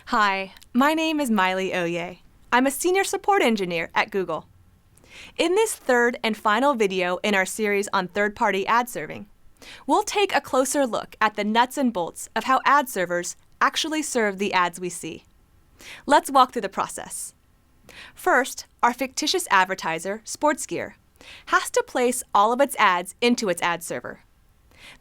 Hi, my name is Miley Oye. I'm a Senior Support Engineer at Google. In this third and final video in our series on third-party ad serving, we'll take a closer look at the nuts and bolts of how ad servers actually serve the ads we see. Let's walk through the process. First, our fictitious advertiser, SportsGear, has to place all of its ads into its ad server.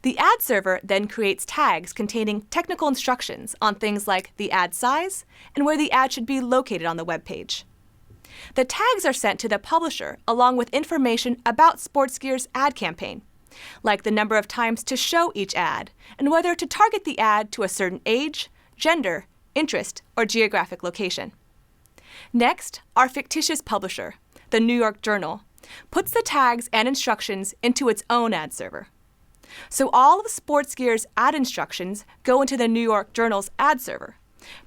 The ad server then creates tags containing technical instructions on things like the ad size and where the ad should be located on the web page. The tags are sent to the publisher along with information about SportsGear's ad campaign, like the number of times to show each ad and whether to target the ad to a certain age, gender, interest, or geographic location. Next, our fictitious publisher, the New York Journal, puts the tags and instructions into its own ad server. So all of SportsGear's ad instructions go into the New York Journal's ad server,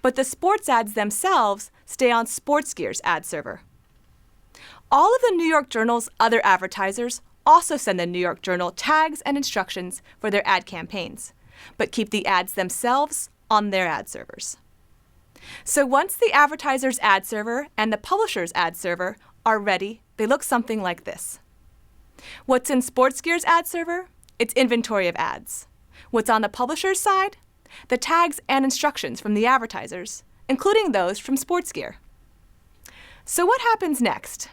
but the sports ads themselves stay on SportsGear's ad server. All of the New York Journal's other advertisers also send the New York Journal tags and instructions for their ad campaigns, but keep the ads themselves on their ad servers. So once the advertiser's ad server and the publisher's ad server are ready, they look something like this. What's in SportsGear's ad server? Its inventory of ads. What's on the publisher's side? The tags and instructions from the advertisers, including those from SportsGear. So what happens next?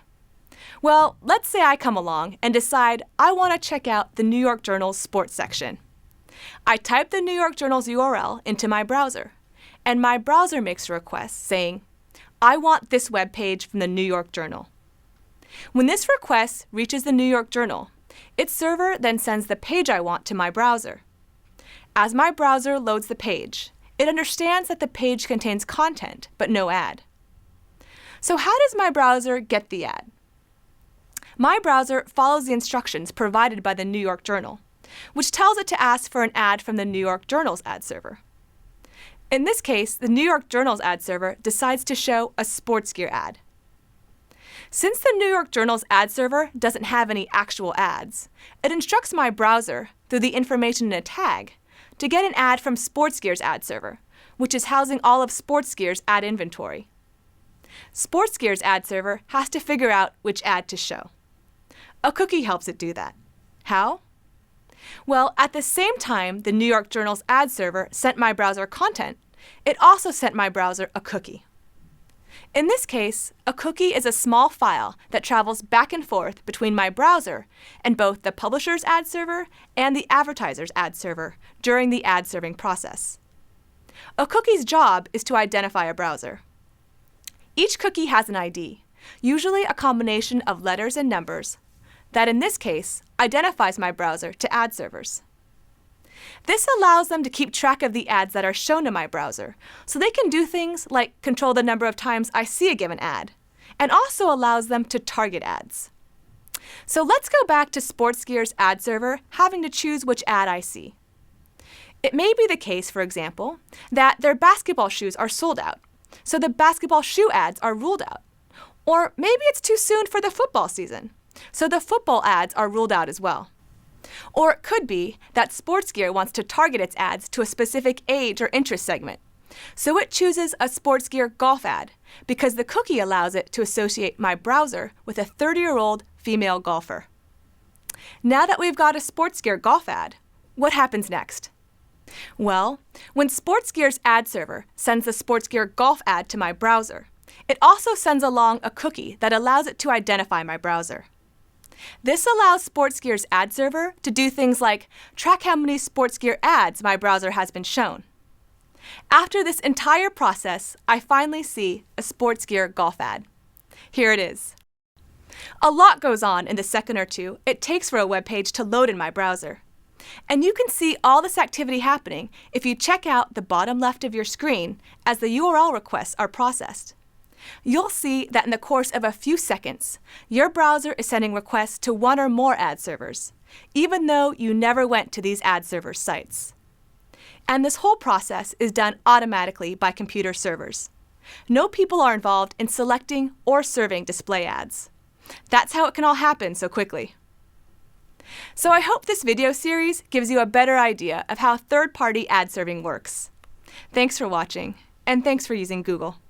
Well, let's say I come along and decide I want to check out the New York Journal's sports section. I type the New York Journal's URL into my browser, and my browser makes a request saying, I want this web page from the New York Journal. When this request reaches the New York Journal, its server then sends the page I want to my browser. As my browser loads the page, it understands that the page contains content, but no ad. So how does my browser get the ad? My browser follows the instructions provided by the New York Journal, which tells it to ask for an ad from the New York Journal's ad server. In this case, the New York Journal's ad server decides to show a SportsGear ad. Since the New York Journal's ad server doesn't have any actual ads, it instructs my browser, through the information in a tag, to get an ad from SportsGear's ad server, which is housing all of SportsGear's ad inventory. SportsGear's ad server has to figure out which ad to show. A cookie helps it do that. How? Well, at the same time the New York Journal's ad server sent my browser content, it also sent my browser a cookie. In this case, a cookie is a small file that travels back and forth between my browser and both the publisher's ad server and the advertiser's ad server during the ad serving process. A cookie's job is to identify a browser. Each cookie has an ID, usually a combination of letters and numbers, that in this case identifies my browser to ad servers. This allows them to keep track of the ads that are shown to my browser, so they can do things like control the number of times I see a given ad, and also allows them to target ads. So let's go back to SportsGear's ad server having to choose which ad I see. It may be the case, for example, that their basketball shoes are sold out, so the basketball shoe ads are ruled out. Or maybe it's too soon for the football season, so the football ads are ruled out as well. Or it could be that SportsGear wants to target its ads to a specific age or interest segment, so it chooses a SportsGear golf ad because the cookie allows it to associate my browser with a 30-year-old female golfer. Now that we've got a SportsGear golf ad, what happens next? Well, when SportsGear's ad server sends the SportsGear golf ad to my browser, it also sends along a cookie that allows it to identify my browser. This allows SportsGear's ad server to do things like track how many SportsGear ads my browser has been shown. After this entire process, I finally see a SportsGear golf ad. Here it is. A lot goes on in the second or two it takes for a web page to load in my browser. And you can see all this activity happening if you check out the bottom left of your screen as the URL requests are processed. You'll see that in the course of a few seconds, your browser is sending requests to one or more ad servers, even though you never went to these ad server sites. And this whole process is done automatically by computer servers. No people are involved in selecting or serving display ads. That's how it can all happen so quickly. So I hope this video series gives you a better idea of how third-party ad serving works. Thanks for watching. And thanks for using Google.